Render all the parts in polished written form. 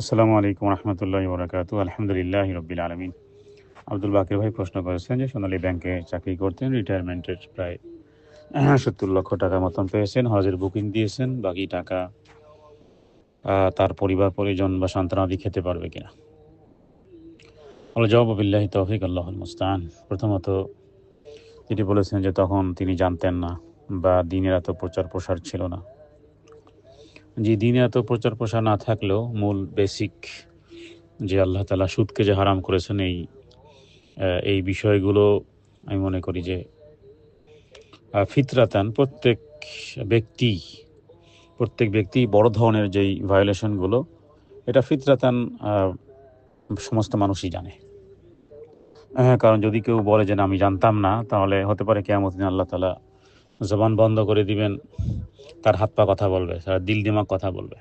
আসসালামু আলাইকুম রহমতুল্লাহি বরকাতু। আলহামদুলিল্লাহ রব্বিল আলমিন। আব্দুল বাকির ভাই প্রশ্ন করেছেন যে সোনালী ব্যাংকে চাকরি করতেন, রিটায়ারমেন্টের প্রায় 70 লক্ষ টাকা মতন পেয়েছেন, হজের বুকিং দিয়েছেন, বাকি টাকা তার পরিবার পরিজন বা সন্তানাদি খেতে পারবে কিনা? জবাব বিল্লাহি তৌফিক, আল্লাহুল মুস্তাআন। প্রথমত যেটি বলেছেন যে তখন তিনি জানতেন না বা দিনের এত প্রচার প্রসার ছিল না। যে দিনে এত প্রচার প্রসার না থাকলেও মূল বেসিক যে আল্লাহ তাআলা সুদকে যে হারাম করেছেন, এই বিষয়গুলো আমি মনে করি যে ফিতরাতান ব্যক্তি প্রত্যেক ব্যক্তি বড় ধরনের যেই ভায়োলেশনগুলো, এটা ফিতরাতান সমস্ত মানুষই জানে। কারণ যদি কেউ বলে যে না আমি জানতাম না, তাহলে হতে পারে কিয়ামতের দিন আল্লাহ তাআলা জবান বন্ধ করে দিবেন, তার হাত পা কথা বলবে, তার দিল দিমাগ কথা বলবে।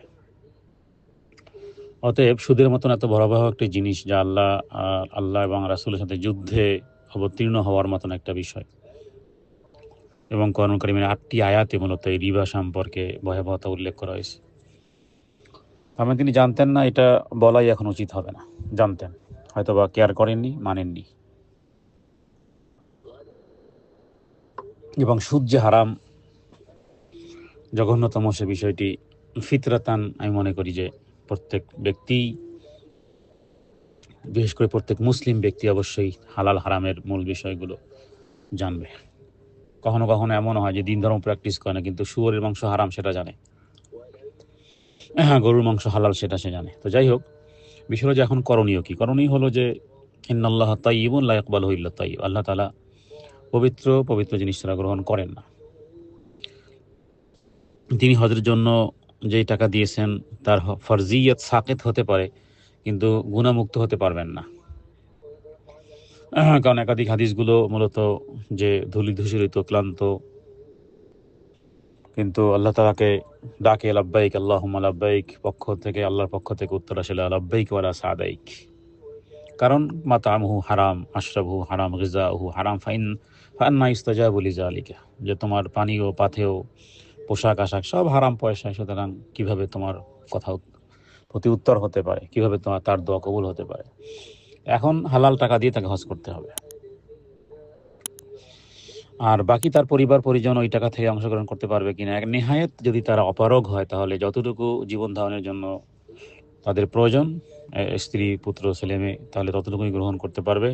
অতএব সুদের মতন এত ভয়াবহ একটি জিনিস, যা আল্লাহ এবং রাসূলের সাথে যুদ্ধে অবতীর্ণ হওয়ার মতন একটা বিষয়, এবং কোরআন কারীমের ৮টি আয়াতে মূলত এই রিবা সম্পর্কে ভয়াবহতা উল্লেখ করা হয়েছে। তার মানে তিনি জানতেন না, এটা বলাই এখন উচিত হবে না। জানতেন, হয়তোবা কেয়ার করেননি, মানেননি। এবং সুদ যে হারাম, জঘন্যতম সে বিষয়টি ফিতরাতান আমি মনে করি যে প্রত্যেক ব্যক্তি, বিশেষ করে প্রত্যেক মুসলিম ব্যক্তি অবশ্যই হালাল হারামের মূল বিষয়গুলো জানবে। কখনো কখনো এমন হয় যে দিন ধর্ম প্র্যাকটিস করে না, কিন্তু শুয়োরের মাংস হারাম সেটা জানে, গরুর মাংস হালাল সেটা সে জানে। তো যাই হোক, বিষয় হলো যে এখন করণীয় কি? করণীয় হলো যে ইন্নাল্লাহ তাইয়্যিবুন লা ইয়াকবালু ইল্লা তাইয়্যিব। আল্লাহ তাআলা পবিত্র পবিত্র জিনিস তারা গ্রহণ করেন না। তিনি হজের জন্য যেই টাকা দিয়েছেন, তার ফরজিয়ত সাকিত হতে পারে, কিন্তু গুনাহমুক্ত হতে পারবেন না। কারণ একাধিক হাদিসগুলো মূলত যে ধূলিধূসরিত ক্লান্ত, কিন্তু আল্লাহ তাআলাকে ডাকে লাব্বাইক আল্লাহুম্মা লাব্বাইক, আল্লাহর পক্ষ থেকে উত্তর আসলে লাব্বাইক ওয়া লা সাদাইক। কারণ মাতামুহু হারাম, আশরাবুহু হারাম, গিযাউহু হারাম, ফাআন্না ইস্তাজাবু লিযালিকা, যে তোমার পানীয় পাথেয় পোশাক আশাক সব হারাম পয়সায়, সুতরাং কিভাবে তোমার কথা প্রতি উত্তর হতে পারে, কিভাবে তোমার তার দোয়া কবুল হতে পারে? এখন হালাল টাকা দিয়ে তাকে হজ করতে হবে। আর বাকি তার পরিবার পরিজন ওই টাকা থেকে অংশগ্রহণ করতে পারবে কিনা, এক নেহায়েত যদি তারা অপারগ হয়, তাহলে যতটুকু জীবন ধারণের জন্য তাদের প্রয়োজন, স্ত্রী পুত্র ছেলে মেয়ে, তাহলে ততটুকুই গ্রহণ করতে পারবে,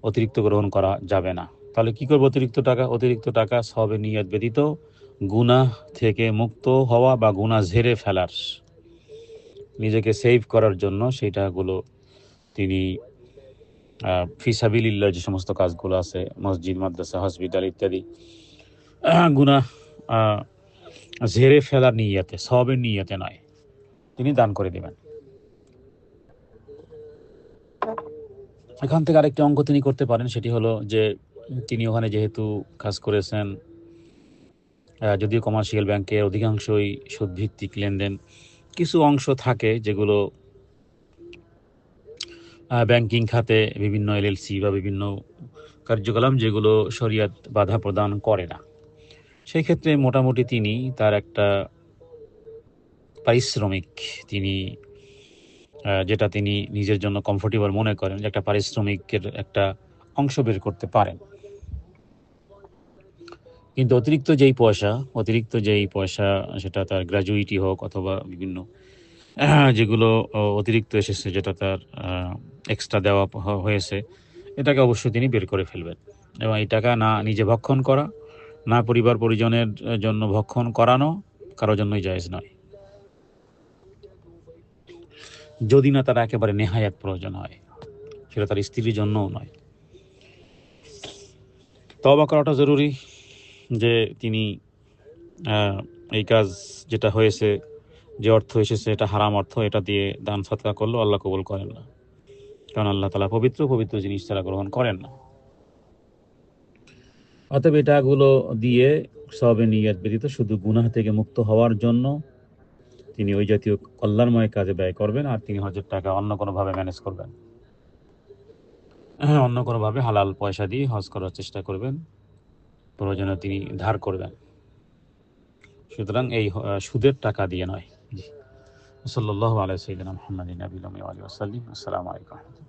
অতিরিক্ত গ্রহণ করা যাবে না। তাহলে কি করবে? অতিরিক্ত টাকা সবে নিয়ত ব্যতীত গুনাহ থেকে মুক্ত হওয়া বা গুনাহ ঝেড়ে ফেলার, নিজেকে সেভ করার জন্য সেই টাকাগুলো তিনি ফিসাবিলিল্লাহ যে সমস্ত কাজগুলো আছে, মসজিদ মাদ্রাসা হসপিটাল ইত্যাদি, গুনাহ ঝেড়ে ফেলার নিয়তে, সবের নিয়তে নয়, তিনি দান করে দেবেন। এখান থেকে আরেকটি অঙ্ক তিনি করতে পারেন, সেটি হলো যে তিনি ওখানে যেহেতু কাজ করেছেন, যদিও কমার্শিয়াল ব্যাংকের অধিকাংশই সুদভিত্তিক লেনদেন, কিছু অংশ থাকে যেগুলো ব্যাংকিং খাতে বিভিন্ন এলএলসি বা বিভিন্ন কার্যকলাপ যেগুলো শরিয়ত বাধা প্রদান করে না, সেই ক্ষেত্রে মোটামুটি তিনি তার একটা পারিশ্রমিক, তিনি যেটা তিনি নিজের জন্য কমফোর্টেবল মনে করেন, যে একটা পারিশ্রমিকের একটা অংশ বের করতে পারেন। কিন্তু অতিরিক্ত যেই পয়সা, সেটা তার গ্র্যাজুইটি হোক অথবা বিভিন্ন যেগুলো অতিরিক্ত এসেছে, যেটা তার এক্সট্রা দেওয়া হয়েছে, এটাকে অবশ্যই তিনি বের করে ফেলবেন। এবং এই টাকা না নিজে ভক্ষণ করা, না পরিবার পরিজনের জন্য ভক্ষণ করানো কারোর জন্যই জায়েজ নয়, যদি না তার একেবারে নেহায়াত প্রয়োজন হয়, সেটা তার স্ত্রীর জন্যও নয়। তওবা করাটা জরুরি, যে তিনি এই কাজ যেটা হয়েছে, যে অর্থ এসেছে এটা হারাম অর্থ, এটা দিয়ে দান সৎকার করলেও আল্লাহ কবুল করেন না, কারণ আল্লাহ তাআলা পবিত্র পবিত্র জিনিস তারা গ্রহণ করেন না। অতএব এটাগুলো দিয়ে সবে নিয়ত ব্যতীত শুধু গুনাহ থেকে মুক্ত হওয়ার জন্য তিনি ওই জাতীয় কল্যাণময় কাজে ব্যয় করবেন, আর তিনি হজের টাকা অন্য কোনোভাবে ম্যানেজ করবেন, অন্য কোনোভাবে হালাল পয়সা দিয়ে হজ করার চেষ্টা করবেন, প্রয়োজনে তিনি ধার করবেন। সুতরাং এই সুদের টাকা দিয়ে নয়। সাল্লাল্লাহু আলা সাইয়্যিদিনা মুহাম্মাদিন নাবিয়্যিল উম্মি ওয়া আলিহি ওয়া সাল্লিম। আসসালামু আলাইকুম।